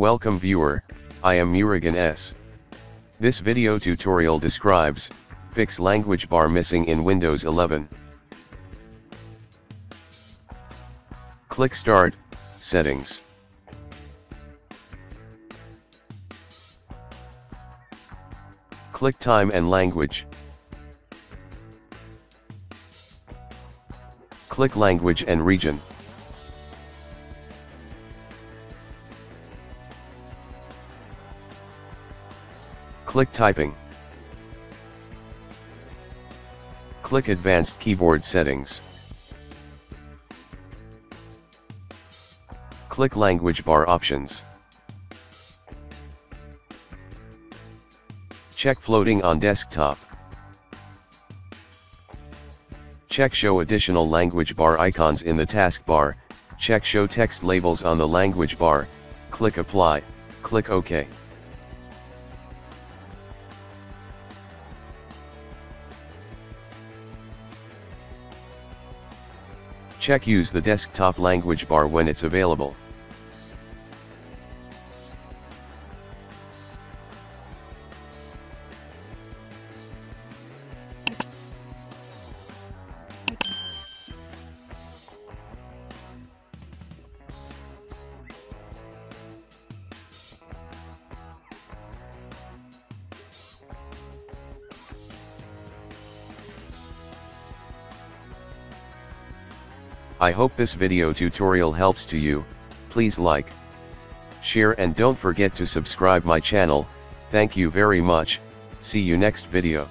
Welcome viewer, I am Murugan S. This video tutorial describes, fix language bar missing in Windows 11. Click Start, Settings. Click Time and Language. Click Language and Region. Click Typing. Click Advanced Keyboard Settings. Click Language Bar Options. Check Floating on Desktop. Check Show additional language bar icons in the taskbar. Check Show text labels on the language bar. Click Apply. Click OK. Check Use the desktop language bar when it's available. I hope this video tutorial helps to you. Please like, share and don't forget to subscribe my channel. Thank you very much. See you next video.